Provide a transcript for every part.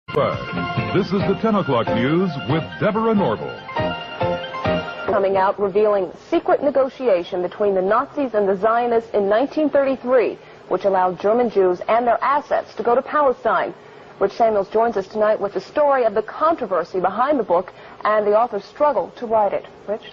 This is the 10 o'clock news with Deborah Norville. Coming out revealing secret negotiation between the Nazis and the Zionists in 1933, which allowed German Jews and their assets to go to Palestine. Rich Samuels joins us tonight with the story of the controversy behind the book and the author's struggle to write it. Rich?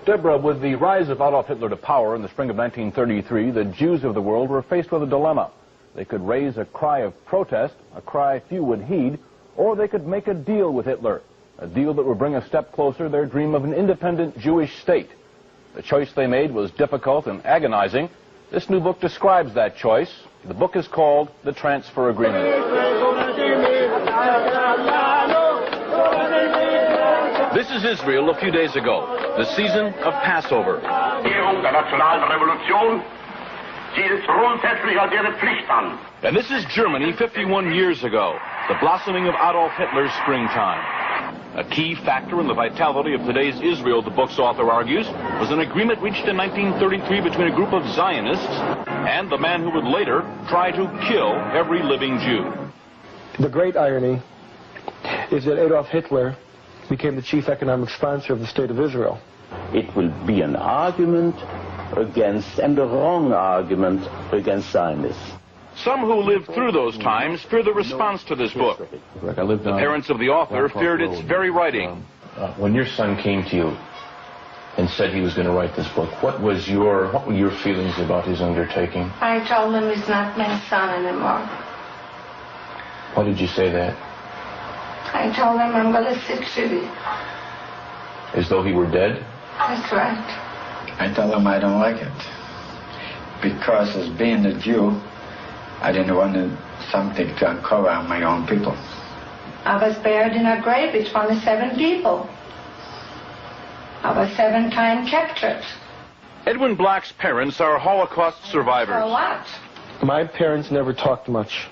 Deborah, with the rise of Adolf Hitler to power in the spring of 1933, the Jews of the world were faced with a dilemma. They could raise a cry of protest, a cry few would heed, or they could make a deal with Hitler, a deal that would bring a step closer their dream of an independent Jewish state. The choice they made was difficult and agonizing. This new book describes that choice. The book is called The Transfer Agreement. This is Israel a few days ago, the season of Passover. And this is Germany 51 years ago, the blossoming of Adolf Hitler's springtime. A key factor in the vitality of today's Israel, the book's author argues, was an agreement reached in 1933 between a group of Zionists and the man who would later try to kill every living Jew. The great irony is that Adolf Hitler became the chief economic sponsor of the State of Israel. It will be an argument against, and a wrong argument against Zionists. Some who lived through those times fear the response to this book. The parents of the author feared its very writing. When your son came to you and said he was going to write this book, what were your feelings about his undertaking? I told him he's not my son anymore. Why did you say that? I told him I'm going to sit city. As though he were dead? That's right. I told him I don't like it. Because as being a Jew, I didn't want something to uncover on my own people. I was buried in a grave with 27 people. I was 7 times captured. Edwin Black's parents are Holocaust survivors. For what? My parents never talked much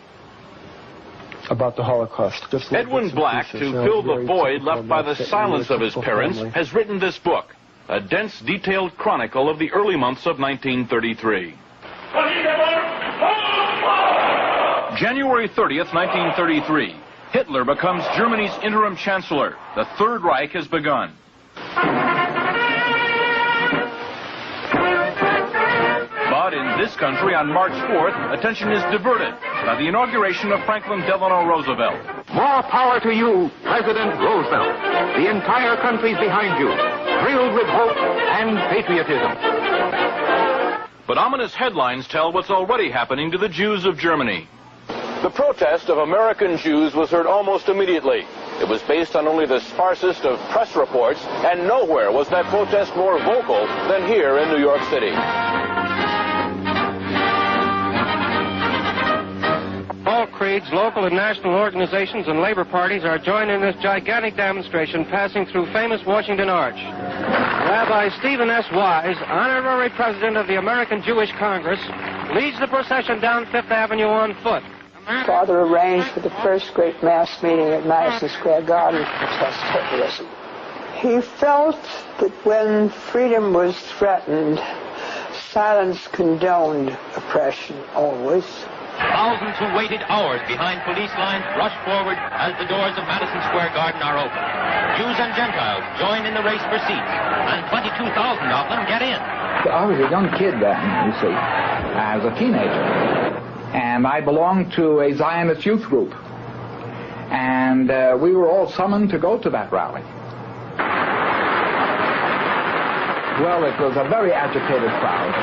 about the Holocaust. Edwin Black, to fill the void left by the silence of his parents, has written this book, a dense, detailed chronicle of the early months of 1933. January 30th, 1933. Hitler becomes Germany's interim chancellor. The Third Reich has begun. But in this country, on March 4th, attention is diverted by the inauguration of Franklin Delano Roosevelt. More power to you, President Roosevelt. The entire country's behind you, thrilled with hope and patriotism. But ominous headlines tell what's already happening to the Jews of Germany. The protest of American Jews was heard almost immediately. It was based on only the sparsest of press reports, and nowhere was that protest more vocal than here in New York City. All creeds, local and national organizations, and labor parties are joining this gigantic demonstration passing through famous Washington Arch. Rabbi Stephen S. Wise, honorary president of the American Jewish Congress, leads the procession down Fifth Avenue on foot. Father arranged for the first great mass meeting at Madison Square Garden to protest Hitlerism. He felt that when freedom was threatened, silence condoned oppression always. Thousands who waited hours behind police lines rush forward as the doors of Madison Square Garden are open. Jews and Gentiles join in the race for seats, and 22,000 of them get in. I was a young kid then, you see, as a teenager. And I belonged to a Zionist youth group. And we were all summoned to go to that rally. Well, it was a very agitated crowd.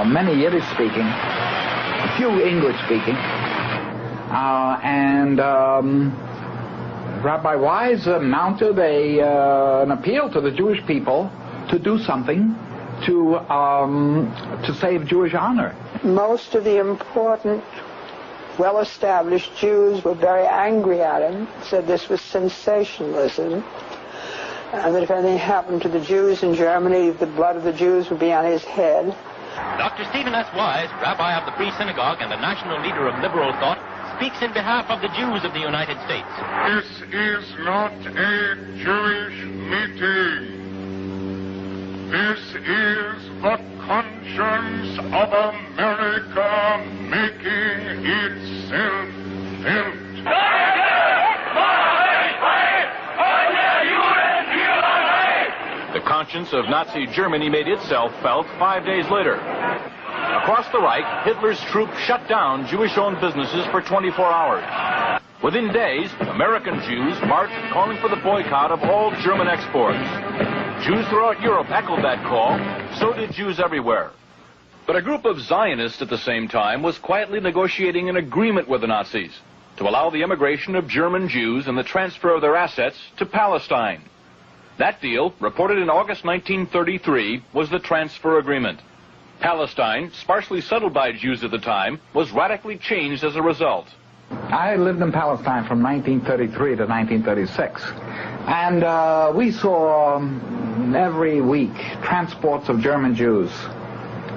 Many Yiddish speaking, a few English speaking. Rabbi Wise mounted an appeal to the Jewish people to do something to save Jewish honor. Most of the important, well-established Jews were very angry at him, said this was sensationalism, and that if anything happened to the Jews in Germany, the blood of the Jews would be on his head. Dr. Stephen S. Wise, rabbi of the Free Synagogue and a national leader of liberal thought, speaks in behalf of the Jews of the United States. This is not a Jewish meeting. This is the conscience of America making itself felt. conscience of Nazi Germany made itself felt 5 days later. Across the Reich, Hitler's troops shut down Jewish-owned businesses for 24 hours. Within days, American Jews marched calling for the boycott of all German exports. Jews throughout Europe echoed that call. So did Jews everywhere. But a group of Zionists at the same time was quietly negotiating an agreement with the Nazis to allow the immigration of German Jews and the transfer of their assets to Palestine. That deal, reported in August 1933, was the transfer agreement. Palestine, sparsely settled by Jews at the time, was radically changed as a result. I lived in Palestine from 1933 to 1936, and we saw every week transports of German Jews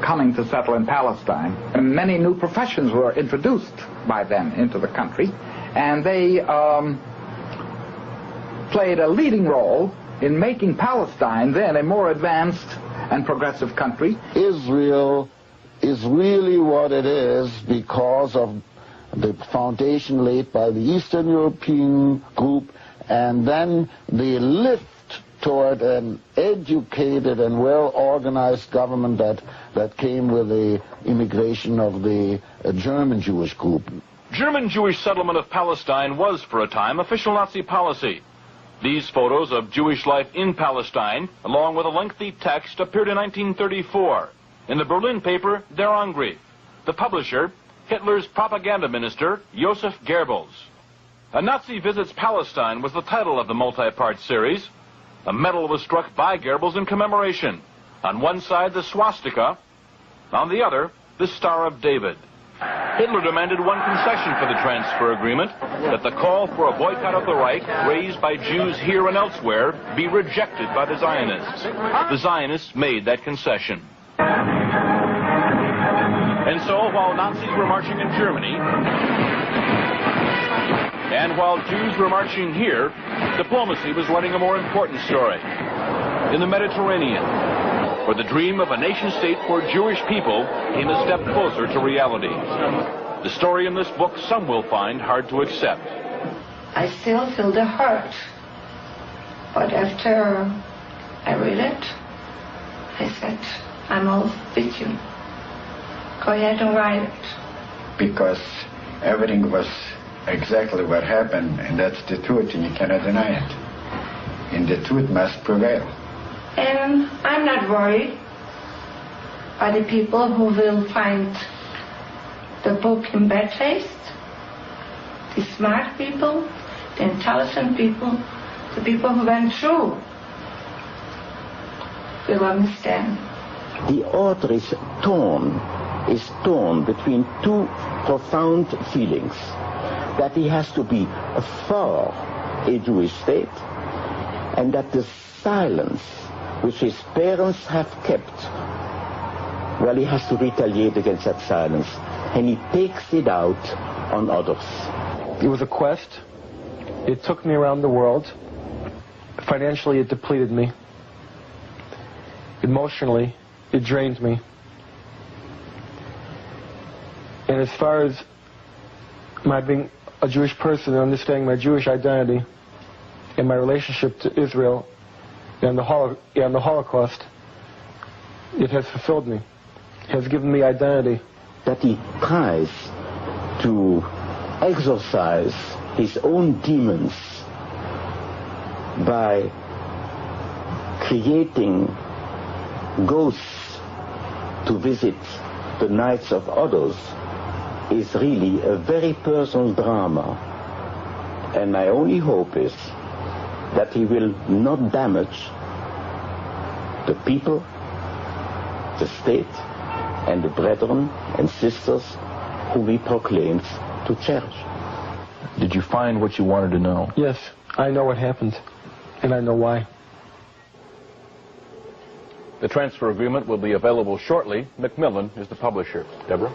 coming to settle in Palestine. And many new professions were introduced by them into the country, and they played a leading role in making Palestine then a more advanced and progressive country. Israel is really what it is because of the foundation laid by the Eastern European group, and then the lift toward an educated and well-organized government that came with the immigration of the German Jewish group. German Jewish settlement of Palestine was, for a time, official Nazi policy. These photos of Jewish life in Palestine, along with a lengthy text, appeared in 1934 in the Berlin paper Der Angriff. The publisher, Hitler's propaganda minister, Joseph Goebbels. A Nazi Visits Palestine was the title of the multi-part series. A medal was struck by Goebbels in commemoration. On one side, the swastika. On the other, the Star of David. Hitler demanded one concession for the transfer agreement, that the call for a boycott of the Reich, raised by Jews here and elsewhere, be rejected by the Zionists. The Zionists made that concession. And so, while Nazis were marching in Germany, and while Jews were marching here, diplomacy was running a more important story. In the Mediterranean, where the dream of a nation-state for Jewish people came a step closer to reality. The story in this book some will find hard to accept. I still feel the hurt. But after I read it, I said, I'm all with you. Go ahead and write it. Because everything was exactly what happened, and that's the truth, and you cannot deny it. And the truth must prevail. And I'm not worried by the people who will find the book in bad taste. The smart people, the intelligent people, the people who went through will understand. The author is torn between two profound feelings. That he has to be for a Jewish state, and that the silence which his parents have kept, well, he has to retaliate against that silence, and he takes it out on others. It was a quest. It took me around the world. Financially, it depleted me. Emotionally, it drained me. And as far as my being a Jewish person and understanding my Jewish identity and my relationship to Israel and the Holocaust, it has fulfilled me. It has given me identity. That he tries to exorcise his own demons by creating ghosts to visit the nights of others is really a very personal drama. And my only hope is that he will not damage the people, the state, and the brethren and sisters whom he proclaims to cherish. Did you find what you wanted to know? Yes, I know what happened, and I know why. The transfer agreement will be available shortly. Macmillan is the publisher. Deborah?